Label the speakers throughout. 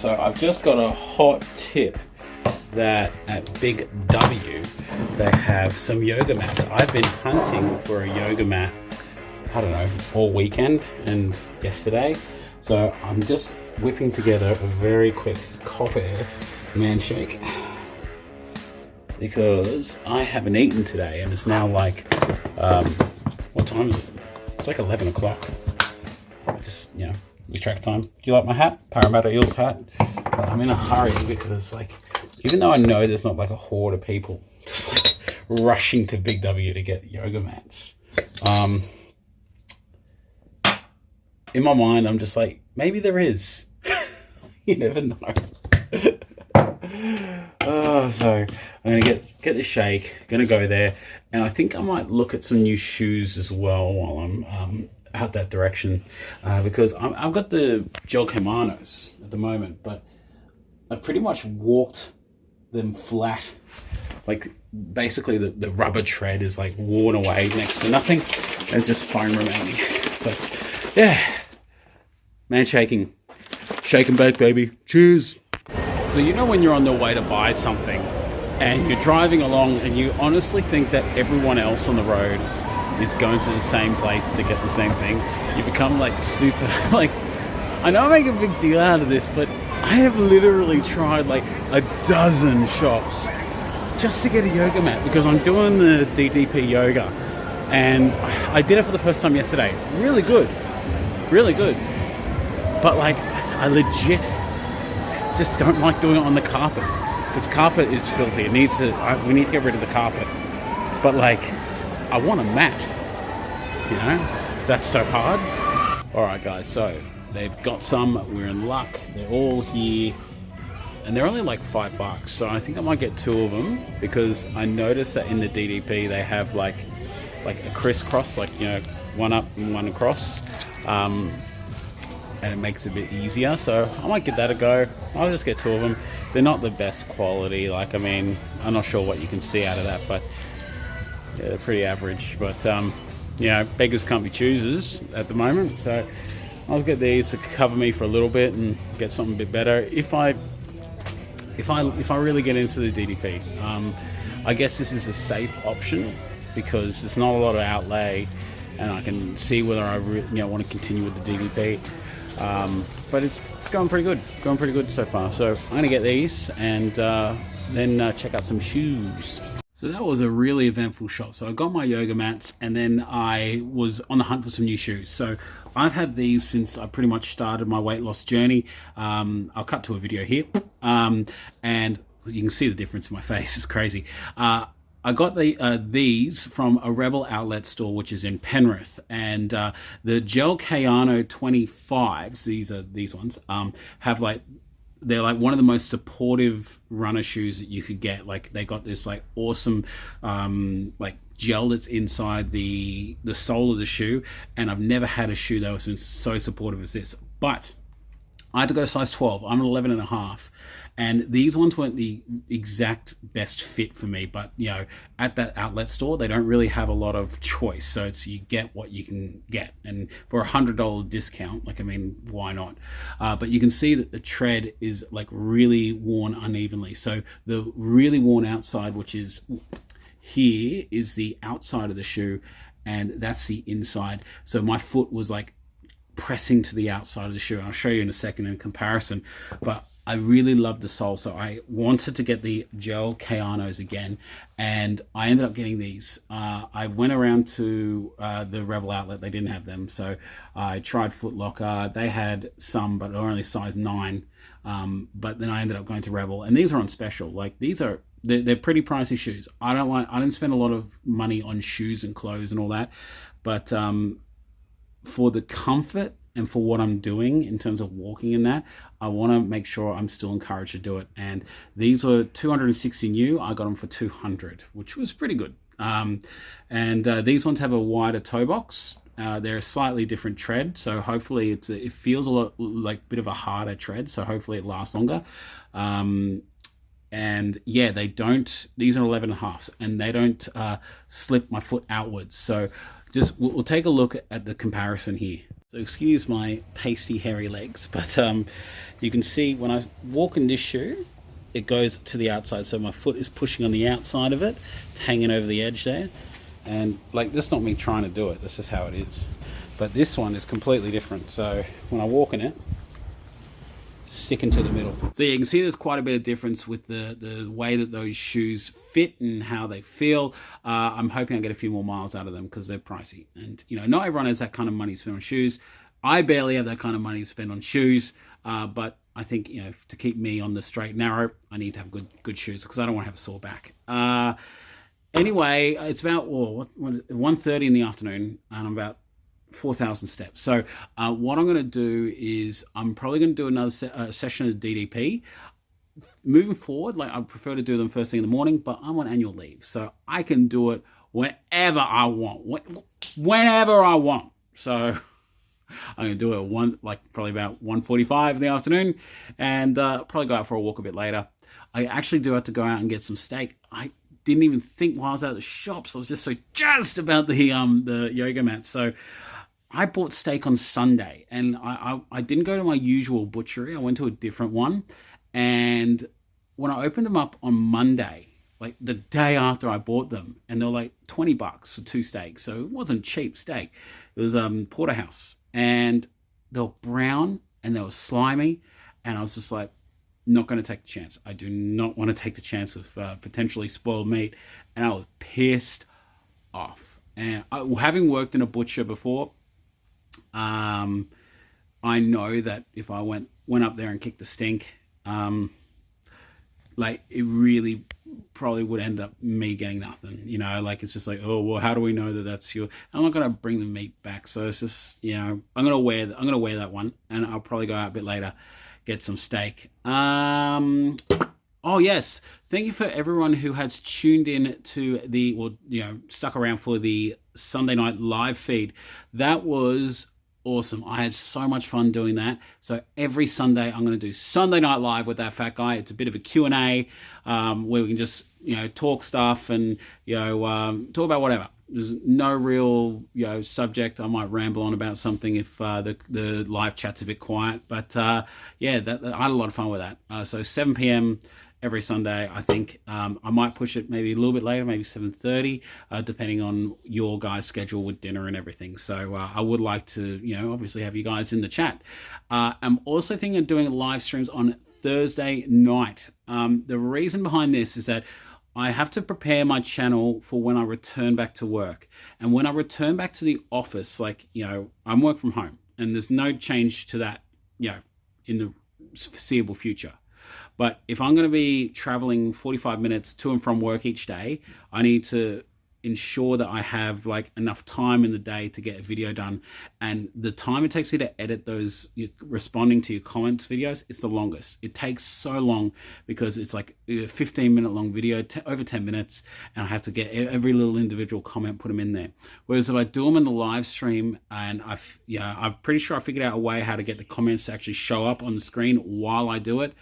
Speaker 1: So I've just got a hot tip that at Big W they have some yoga mats. I've been hunting for a yoga mat, I don't know, all weekend and yesterday. So I'm just whipping together a very quick coffee man shake because I haven't eaten today and it's now like, what time is it? It's like 11 o'clock. I just, you know, you track time. Do you like my hat? Parramatta Eels hat. I'm in a hurry because, like, even though I know there's not like a horde of people just like rushing to Big W to get yoga mats, in my mind I'm just like, maybe there is. You never know. So I'm gonna get the shake, gonna go there, and I think I might look at some new shoes as well while I'm out that direction, because I've got the gel Kimonos at the moment, but I've pretty much walked them flat. Like basically the rubber tread is like worn away next to nothing. There's just foam remaining. But yeah, man shaking. Shake and bake, baby. Cheers. So you know when you're on the way to buy something and you're driving along and you honestly think that everyone else on the road is going to the same place to get the same thing, you become like super, like, I know I make a big deal out of this, but I have literally tried like a dozen shops just to get a yoga mat because I'm doing the DDP yoga and I did it for the first time yesterday. Really good, really good. But like, I legit just don't like doing it on the carpet because carpet is filthy. It needs to, we need to get rid of the carpet. But like, I want a mat, you know? Is that so hard? All right, guys, so they've got some, we're in luck. They're all here and they're only like $5. So I think I might get 2 of them because I noticed that in the DDP, they have like a crisscross, like, you know, one up and one across. And it makes it a bit easier, so I might give that a go. I'll just get 2 of them. They're not the best quality, like, I mean, I'm not sure what you can see out of that, but yeah, they're pretty average. But you know, beggars can't be choosers at the moment, so I'll get these to cover me for a little bit and get something a bit better if I really get into the DDP. I guess this is a safe option because there's not a lot of outlay and I can see whether I want to continue with the DDP. But it's going pretty good so far. So I'm gonna get these and then check out some shoes. So that was a really eventful shop. So I got my yoga mats and then I was on the hunt for some new shoes. So I've had these since I pretty much started my weight loss journey. I'll cut to a video here and you can see the difference in my face. It's crazy. I got these from a Rebel outlet store, which is in Penrith, and the Gel Kayano 25s. These ones have like, they're like one of the most supportive runner shoes that you could get. Like they got this like awesome like gel that's inside the sole of the shoe, and I've never had a shoe that has been so supportive as this. But I had to go size 12. I'm an 11 and a half. And these ones weren't the exact best fit for me, but you know, at that outlet store, they don't really have a lot of choice. So it's, you get what you can get. And for $100 discount, like, I mean, why not? But you can see that the tread is like really worn unevenly. So the really worn outside, which is here, is the outside of the shoe, and that's the inside. So my foot was like pressing to the outside of the shoe. And I'll show you in a second in comparison, but I really loved the sole, so I wanted to get the Gel Kayanos again, and I ended up getting these. I went around to the Rebel outlet, they didn't have them, so I tried Foot Locker. They had some, but they're only size 9, but then I ended up going to Rebel, and these are on special. Like, they're pretty pricey shoes. I didn't spend a lot of money on shoes and clothes and all that, but for the comfort and for what I'm doing in terms of walking in that, I want to make sure I'm still encouraged to do it. And these were 260 new. I got them for 200, which was pretty good. These ones have a wider toe box. They're a slightly different tread, so hopefully it feels a lot like a bit of a harder tread, so hopefully it lasts longer. And yeah, they don't, these are 11 and a halves, and they don't slip my foot outwards. So we'll take a look at the comparison here. So excuse my pasty hairy legs, but you can see when I walk in this shoe, it goes to the outside, so my foot is pushing on the outside of it. It's hanging over the edge there, and like, that's not me trying to do it, that's just how it is. But this one is completely different, so when I walk in it, stick into the middle. So you can see there's quite a bit of difference with the way that those shoes fit and how they feel. I'm hoping I get a few more miles out of them because they're pricey, and you know, not everyone has that kind of money to spend on shoes. I barely have that kind of money to spend on shoes, but I think, you know, to keep me on the straight and narrow, I need to have good shoes because I don't want to have a sore back. Anyway, it's about 1:30 in the afternoon, and I'm about 4,000 steps. So what I'm going to do is I'm probably going to do another session of DDP. Moving forward, like, I prefer to do them first thing in the morning, but I'm on annual leave, so I can do it whenever I want, whenever I want. So I'm going to do it probably about 1:45 in the afternoon, and probably go out for a walk a bit later. I actually do have to go out and get some steak. I didn't even think while I was out of the shops. I was just so jazzed about the yoga mat. So I bought steak on Sunday, and I didn't go to my usual butchery. I went to a different one, and when I opened them up on Monday, like the day after I bought them, and they were like $20 for 2 steaks, so it wasn't cheap steak. It was porterhouse, and they were brown and they were slimy, and I was just like, not going to take the chance. I do not want to take the chance of potentially spoiled meat, and I was pissed off. And having worked in a butcher before, I know that if I went up there and kicked a stink, like, it really probably would end up me getting nothing, you know. Like, it's just like, oh well, how do we know that that's your? I'm not gonna bring the meat back, so it's just, you know, I'm gonna wear that one, and I'll probably go out a bit later, get some steak. Oh yes, thank you for everyone who has tuned in to stuck around for the Sunday night live feed. That was awesome. I had so much fun doing that. So every Sunday I'm going to do Sunday Night Live with that fat guy. It's a bit of a Q&A where we can just, you know, talk stuff and, you know, talk about whatever. There's no real, you know, subject. I might ramble on about something if the live chat's a bit quiet. But yeah, I had a lot of fun with that. So 7 p.m. every Sunday, I think. I might push it maybe a little bit later, maybe 7:30, depending on your guys' schedule with dinner and everything. So I would like to, you know, obviously have you guys in the chat. I'm also thinking of doing live streams on Thursday night. The reason behind this is that I have to prepare my channel for when I return back to work. And when I return back to the office, like, you know, I'm work from home, and there's no change to that, you know, in the foreseeable future. But if I'm going to be traveling 45 minutes to and from work each day, I need to ensure that I have like enough time in the day to get a video done. And the time it takes me to edit those responding to your comments videos, it's the longest. It takes so long because it's like a 15-minute long video, over 10 minutes, and I have to get every little individual comment, put them in there. Whereas if I do them in the live stream, and I'm pretty sure I figured out a way how to get the comments to actually show up on the screen while I do it.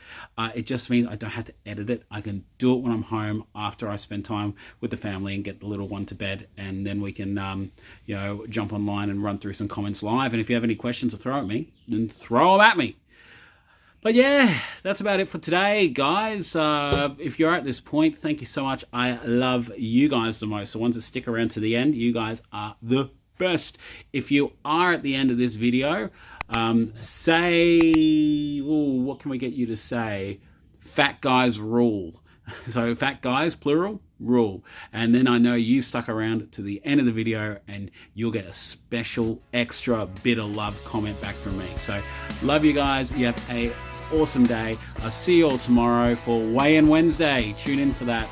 Speaker 1: It just means I don't have to edit it. I can do it when I'm home after I spend time with the family and get the little one to bed, and then we can you know, jump online and run through some comments live. And if you have any questions to throw at me, then throw them at me. But yeah, that's about it for today, guys. If you're at this point, thank you so much. I love you guys the most. The ones that stick around to the end, you guys are the best. If you are at the end of this video, say, what can we get you to say? Fat guys rule. So fat guys, plural, rule. And then I know you stuck around to the end of the video, and you'll get a special extra bit of love comment back from me. So love you guys. You have a awesome day. I'll see you all tomorrow for Weigh In Wednesday. Tune in for that.